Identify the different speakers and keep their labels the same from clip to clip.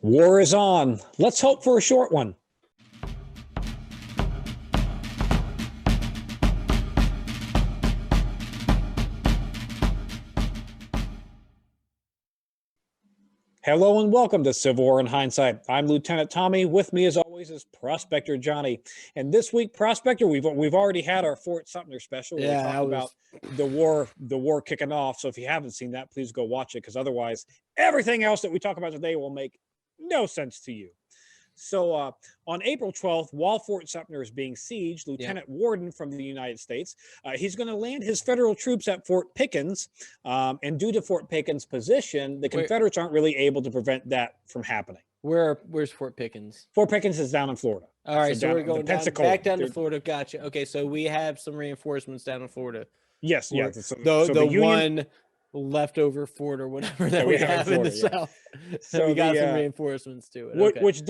Speaker 1: War is on. Let's hope for a short one. Hello and welcome to Civil War in Hindsight. I'm Lieutenant Tommy. With me, as always, is Prospector Johnny. And this week, Prospector, we've already had our Fort Sumter special. Where we talked about the war kicking off. So if you haven't seen that, please go watch it, because otherwise, everything else that we talk about today will make no sense to you. So on April 12th, while Fort Sumter is being sieged, Lieutenant Warden from the United States, he's going to land his federal troops at Fort Pickens. And due to Fort Pickens' position, the Confederates aren't really able to prevent that from happening.
Speaker 2: Where's Fort Pickens?
Speaker 1: Fort Pickens is down in Florida.
Speaker 2: All right, so we're going back down to Florida. Gotcha. Okay, so we have some reinforcements down in Florida.
Speaker 1: Yes, yeah.
Speaker 2: The Union, one leftover fort or whatever that we have in the South. So we got some reinforcements to it. Okay.
Speaker 1: Which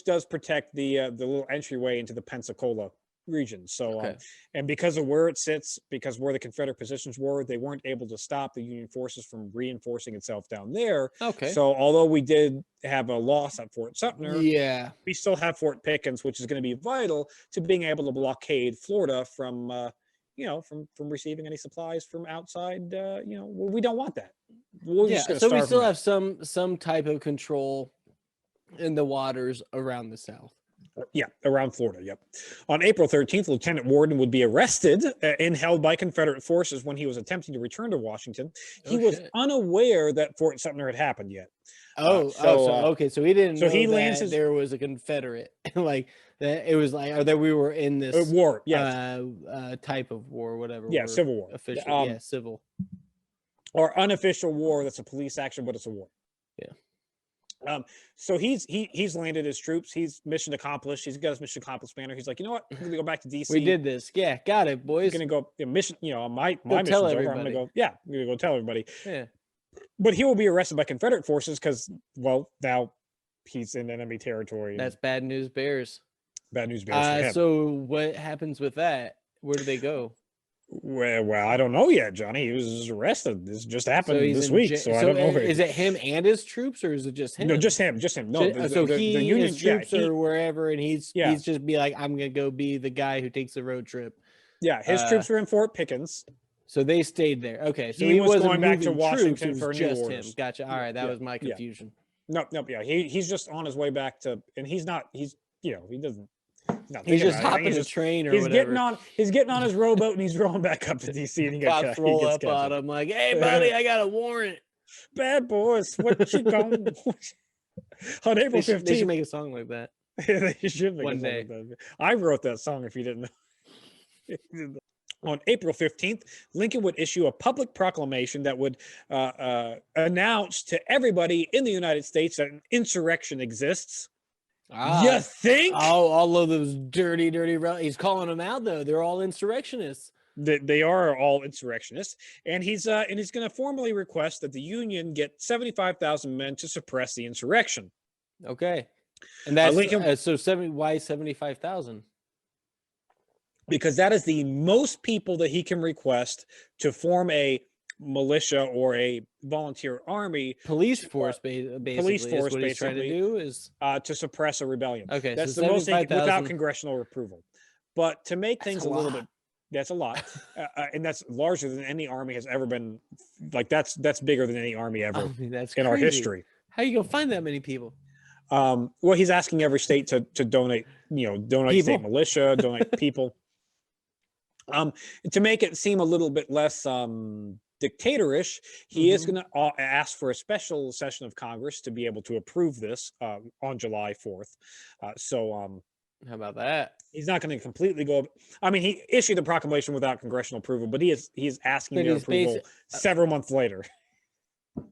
Speaker 1: does protect the little entryway into the Pensacola region. So and because of where it sits, because where the Confederate positions were, they weren't able to stop the Union forces from reinforcing itself down there.
Speaker 2: Okay.
Speaker 1: So although we did have a loss at Fort Sumter,
Speaker 2: we
Speaker 1: still have Fort Pickens, which is going to be vital to being able to blockade Florida from from receiving any supplies from outside. We don't want that.
Speaker 2: So we still have some type of control in the waters around the South.
Speaker 1: Yeah, around Florida, yep. On April 13th, Lieutenant Warden would be arrested and held by Confederate forces when he was attempting to return to Washington. He was unaware that Fort Sumter had happened yet.
Speaker 2: So he didn't know he lands there was a Confederate, like that it was like, or that we were in this
Speaker 1: war,
Speaker 2: type of war, whatever.
Speaker 1: Yeah, civil war.
Speaker 2: Official, civil.
Speaker 1: Or unofficial war that's a police action, but it's a war.
Speaker 2: Yeah.
Speaker 1: So he's landed his troops. He's mission accomplished. He's got his mission accomplished banner. He's like, you know what? I'm gonna go back to DC.
Speaker 2: We did this. Yeah, got it, boys.
Speaker 1: I'm gonna go mission. My mission's over. I'm gonna go. Yeah, I'm gonna go tell everybody.
Speaker 2: Yeah.
Speaker 1: But he will be arrested by Confederate forces because, well, now he's in enemy territory.
Speaker 2: That's bad news bears.
Speaker 1: Bad news bears for him.
Speaker 2: So what happens with that? Where do they go?
Speaker 1: Well, I don't know yet, Johnny. He was arrested. This just happened this week, so I don't know.
Speaker 2: Is it him and his troops, or is it just him?
Speaker 1: No, just him. No,
Speaker 2: the Union troops or wherever, and he's just be like, I'm gonna go be the guy who takes the road trip.
Speaker 1: Yeah, his troops were in Fort Pickens.
Speaker 2: So they stayed there. Okay, so
Speaker 1: he was going back to Washington for new orders.
Speaker 2: Him. Gotcha. All right, that was my confusion.
Speaker 1: No, yeah, he's just on his way back to, and he's not. He doesn't.
Speaker 2: He's just hopping a train or whatever.
Speaker 1: He's getting on his rowboat and he's rolling back up to DC, and he gets
Speaker 2: roll up on him like, "Hey, buddy, I got a warrant."
Speaker 1: Bad boys, what you going? On April 15th,
Speaker 2: they should make a song like that.
Speaker 1: They should make
Speaker 2: one
Speaker 1: a song
Speaker 2: day.
Speaker 1: Like that. I wrote that song. If you didn't know. On April 15th, Lincoln would issue a public proclamation that would announce to everybody in the United States that an insurrection exists. You think?
Speaker 2: Oh, all of those dirty. He's calling them out, though. They're all insurrectionists.
Speaker 1: They are all insurrectionists, and he's going to formally request that the Union get 75,000 men to suppress the insurrection.
Speaker 2: Okay, and that's Lincoln. Why 75,000?
Speaker 1: Because that is the most people that he can request to form a militia or a volunteer army,
Speaker 2: police force. Basically, police force. What he's trying to do is
Speaker 1: to suppress a rebellion.
Speaker 2: Okay,
Speaker 1: that's
Speaker 2: so
Speaker 1: the most without congressional approval. But to make things a little bit, that's a lot, and that's larger than any army has ever been. Like that's bigger than any army ever in our history.
Speaker 2: How are you gonna find that many people?
Speaker 1: Well, he's asking every state to donate. Donate state militia, donate people. To make it seem a little bit less dictatorish, he is going to ask for a special session of Congress to be able to approve this on July 4th.
Speaker 2: How about that?
Speaker 1: He's not going to completely go. I mean, he issued the proclamation without congressional approval, but he's asking their approval several months later.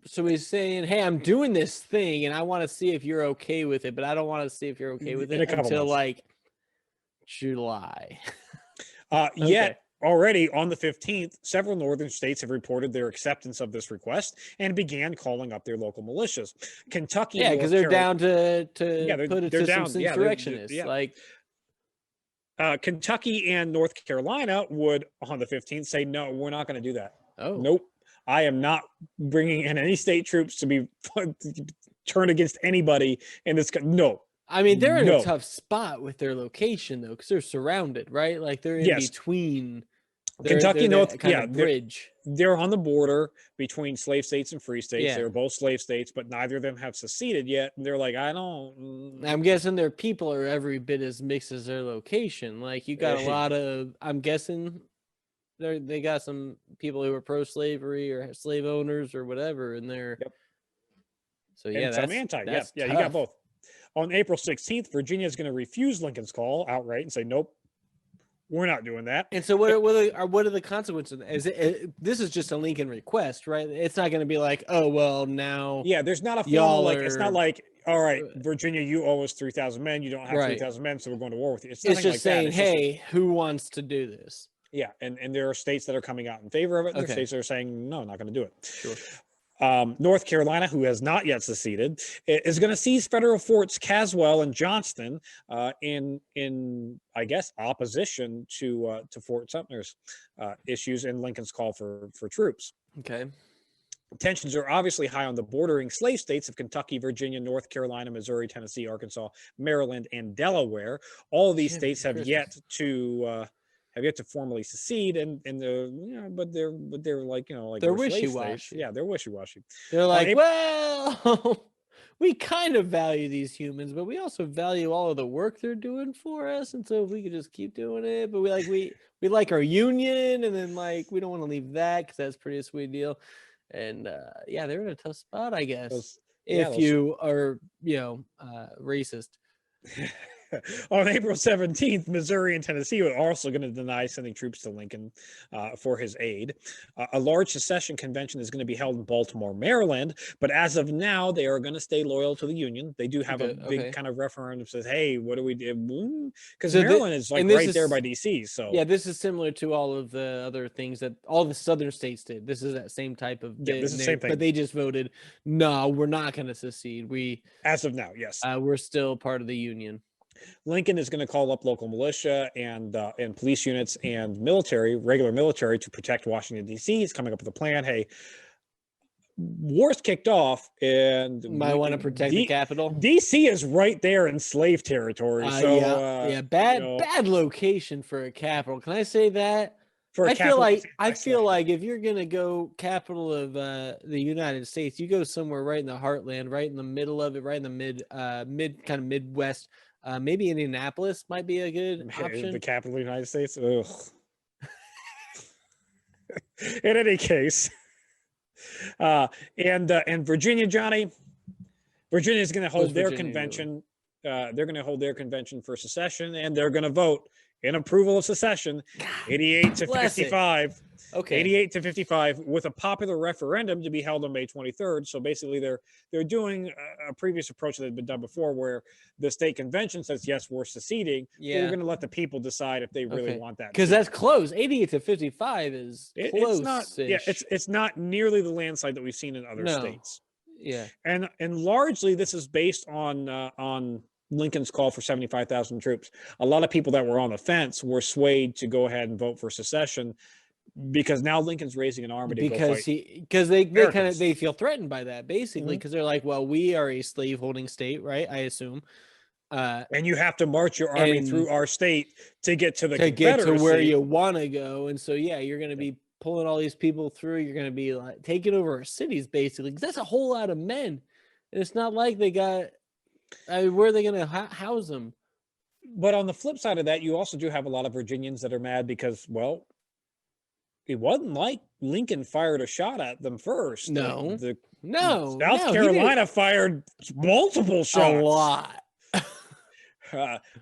Speaker 2: So he's saying, "Hey, I'm doing this thing, and I want to see if you're okay with it, but I don't want to see if you're okay with it until like July."
Speaker 1: Yet already on the 15th, several northern states have reported their acceptance of this request and began calling up their local militias. Kentucky,
Speaker 2: because they're down to put it to some insurrectionists.
Speaker 1: Kentucky and North Carolina would, on the 15th, say, "No, we're not going to do that.
Speaker 2: Oh,
Speaker 1: nope, I am not bringing in any state troops to be turn against anybody in this. No.
Speaker 2: I mean, they're in a tough spot with their location, though, because they're surrounded, right? Like, they're in between.
Speaker 1: Kentucky, North,
Speaker 2: kind of bridge.
Speaker 1: They're on the border between slave states and free states. Yeah. They're both slave states, but neither of them have seceded yet. And they're like, I'm
Speaker 2: guessing their people are every bit as mixed as their location. Like, you got a lot of, I'm guessing they got some people who are pro-slavery or slave owners or whatever in there.
Speaker 1: Yep.
Speaker 2: So, yeah,
Speaker 1: and some anti. Yeah, you got both. On April 16th, Virginia is going to refuse Lincoln's call outright and say, nope, we're not doing that.
Speaker 2: And so what are the consequences? This is just a Lincoln request, right? It's not going to be like, oh, well, now.
Speaker 1: Yeah, there's not a formal, it's not like, all right, Virginia, you owe us 3,000 men. You don't have 3,000 men, so we're going to war with you. It's just
Speaker 2: like saying, hey, who wants to do this?
Speaker 1: Yeah, and there are states that are coming out in favor of it. And there are states that are saying, no, not going to do it.
Speaker 2: Sure.
Speaker 1: North Carolina, who has not yet seceded, is going to seize federal forts Caswell and Johnston in I guess opposition to Fort Sumter's issues and Lincoln's call for troops.
Speaker 2: Okay.
Speaker 1: Tensions are obviously high on the bordering slave states of Kentucky, Virginia, North Carolina, Missouri, Tennessee, Arkansas, Maryland, and Delaware. All of these states have yet to formally secede, but they're like, like
Speaker 2: they're wishy-washy.
Speaker 1: Yeah, they're wishy-washy.
Speaker 2: They're like, well, we kind of value these humans, but we also value all of the work they're doing for us, and so if we could just keep doing it, but we like our union, and then like we don't want to leave that because that's pretty sweet deal, and they're in a tough spot, I guess, if you are racist.
Speaker 1: On April 17th, Missouri and Tennessee are also going to deny sending troops to Lincoln for his aid. A large secession convention is going to be held in Baltimore, Maryland, but as of now, they are going to stay loyal to the Union. They do have a big kind of referendum that says, hey, what do we do? Because Maryland is like right there by D.C. So
Speaker 2: yeah, this is similar to all of the other things that all the southern states did. This is that same type of
Speaker 1: this is the same thing.
Speaker 2: But they just voted, no, we're not going to secede.
Speaker 1: As of now, yes.
Speaker 2: We're still part of the Union.
Speaker 1: Lincoln is going to call up local militia and police units and regular military to protect Washington, D.C. He's coming up with a plan. Hey, war's kicked off and
Speaker 2: might want to protect the capital.
Speaker 1: D.C. is right there in slave territory.
Speaker 2: Bad location for a capital. Can I say that? I feel like if you're going to go capital of the United States, you go somewhere right in the heartland, right in the middle of it, right in the mid kind of Midwest. Maybe Indianapolis might be a good option.
Speaker 1: The capital of the United States. Ugh. In any case, and Virginia, Johnny, Virginia is going to hold their convention. They're going to hold their convention for secession, and they're going to vote in approval of secession, 88 to 55.
Speaker 2: Okay.
Speaker 1: 88 to 55 with a popular referendum to be held on May 23rd. So basically they're doing a previous approach that had been done before where the state convention says, yes, we're seceding. Yeah. We're going to let the people decide if they really want that.
Speaker 2: Because that's close. 88 to 55 is close.
Speaker 1: It's not nearly the landslide that we've seen in other states.
Speaker 2: Yeah.
Speaker 1: And largely this is based on Lincoln's call for 75,000 troops. A lot of people that were on the fence were swayed to go ahead and vote for secession because now Lincoln's raising an army to go fight.
Speaker 2: Because they feel threatened by that basically because they're like, well, we are a slave holding state, right? I assume.
Speaker 1: And you have to march your army through our state to get to the
Speaker 2: Confederacy. Get to where you want to go, and so you're going to be pulling all these people through. You're going to be like taking over our cities basically because that's a whole lot of men, and it's not like they got. Where are they going to house them?
Speaker 1: But on the flip side of that, you also do have a lot of Virginians that are mad because, well, it wasn't like Lincoln fired a shot at them first.
Speaker 2: No.
Speaker 1: South Carolina fired multiple shots.
Speaker 2: A lot.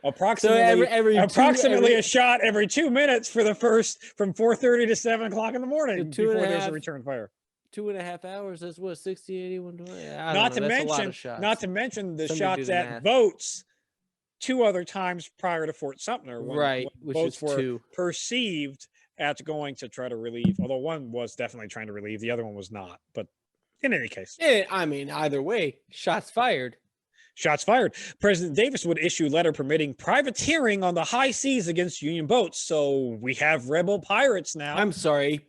Speaker 1: Approximately a shot every 2 minutes for the first from 4:30 to 7 o'clock in the morning before there's a return fire.
Speaker 2: 2.5 hours. That's what 60, 80, 120.
Speaker 1: Not to mention the shots at boats 2 other times prior to Fort Sumter, when boats were perceived as going to try to relieve. Although one was definitely trying to relieve, the other one was not. But in any case,
Speaker 2: I mean, either way, shots fired.
Speaker 1: Shots fired. President Davis would issue a letter permitting privateering on the high seas against Union boats. So we have rebel pirates now.
Speaker 2: I'm sorry.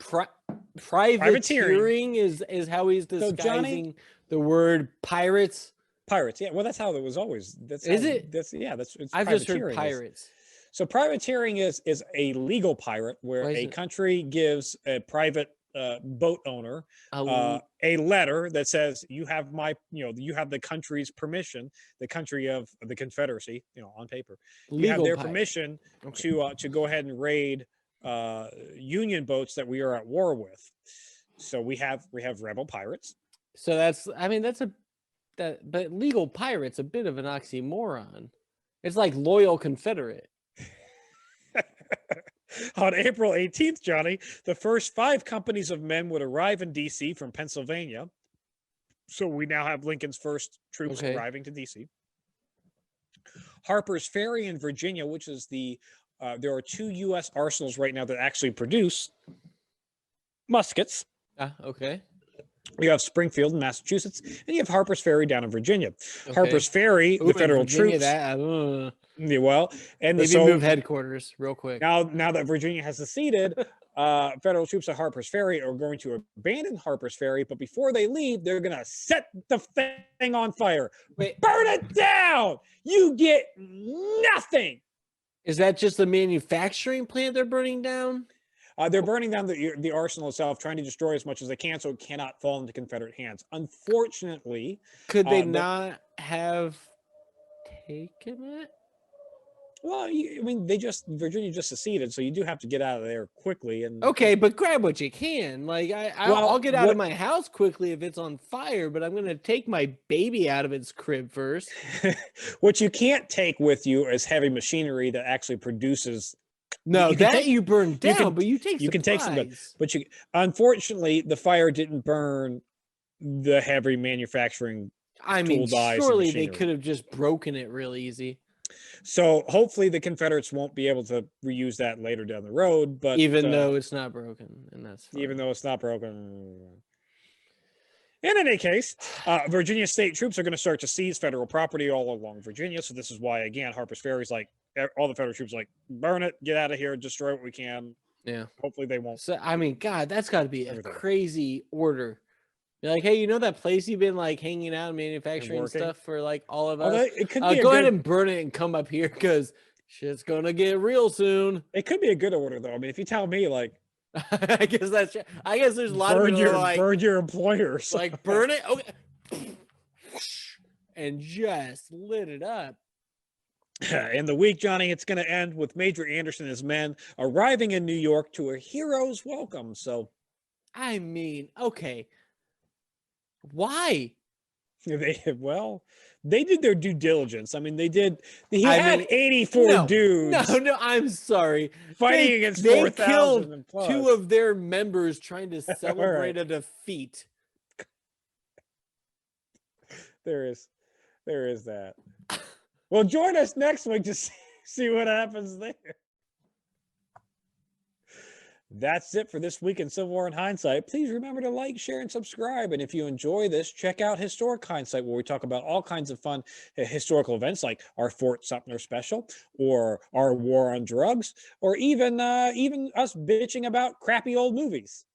Speaker 2: Privateering is how he's disguising the word pirates.
Speaker 1: Pirates. Yeah, well, that's how it was always. That's
Speaker 2: Is
Speaker 1: how,
Speaker 2: it?
Speaker 1: That's yeah. That's it's
Speaker 2: I've just heard
Speaker 1: privateering
Speaker 2: pirates.
Speaker 1: So privateering is a legal pirate where a country gives a private boat owner a letter that says you have you have the country's permission, the country of the Confederacy, on paper, you have their permission to go ahead and raid Union boats that we are at war with. So we have rebel pirates.
Speaker 2: So but legal pirate's a bit of an oxymoron. It's like loyal Confederate.
Speaker 1: On April 18th, Johnny, the first 5 companies of men would arrive in D.C. from Pennsylvania. So we now have Lincoln's first troops arriving to D.C. Harper's Ferry in Virginia, which is there are 2 U.S. arsenals right now that actually produce muskets.
Speaker 2: Okay.
Speaker 1: You have Springfield in Massachusetts, and you have Harper's Ferry down in Virginia. Harper's Ferry, the federal troops. Well, and
Speaker 2: maybe move headquarters real quick.
Speaker 1: Now that Virginia has seceded, federal troops at Harper's Ferry are going to abandon Harper's Ferry, but before they leave, they're going to set the thing on fire. Burn it down! You get nothing!
Speaker 2: Is that just the manufacturing plant they're burning down?
Speaker 1: They're burning down the arsenal itself, trying to destroy as much as they can so it cannot fall into Confederate hands. Unfortunately...
Speaker 2: Could they not have taken it?
Speaker 1: Well, Virginia just seceded, so you do have to get out of there quickly. And
Speaker 2: okay, but grab what you can. Like I'll get out of my house quickly if it's on fire, but I'm going to take my baby out of its crib first.
Speaker 1: What you can't take with you is heavy machinery that actually produces.
Speaker 2: No, you burn down, but you take supplies.
Speaker 1: You can take some, but unfortunately, the fire didn't burn the heavy manufacturing.
Speaker 2: Surely they could have just broken it real easy.
Speaker 1: So hopefully the Confederates won't be able to reuse that later down the road. But
Speaker 2: even though it's not broken, and that's fine.
Speaker 1: Even though it's not broken. In any case, Virginia state troops are going to start to seize federal property all along Virginia. So this is why, again, Harper's Ferry is like all the federal troops burn it, get out of here, destroy what we can.
Speaker 2: Yeah.
Speaker 1: Hopefully they won't.
Speaker 2: So God, that's got to be a crazy order. You're like, hey, that place you've been hanging out and manufacturing stuff for all of us?
Speaker 1: It could be
Speaker 2: go ahead and burn it and come up here because shit's gonna get real soon.
Speaker 1: It could be a good order though. I mean, if you tell me
Speaker 2: I guess there's a lot of people
Speaker 1: burn your employers.
Speaker 2: Burn it, okay, and just lit it up.
Speaker 1: In the week, Johnny, it's going to end with Major Anderson and his men arriving in New York to a hero's welcome. So,
Speaker 2: okay. Why?
Speaker 1: They did their due diligence. I mean, they did. He had 84 dudes.
Speaker 2: No, I'm sorry.
Speaker 1: Fighting against 4,000 plus.
Speaker 2: 2 of their members trying to celebrate a defeat.
Speaker 1: There is that. Well, join us next week to see what happens there. That's it for this week in Civil War in Hindsight. Please remember to like, share, and subscribe. And if you enjoy this, check out Historic Hindsight, where we talk about all kinds of fun historical events like our Fort Sumter special, or our war on drugs, or even us bitching about crappy old movies.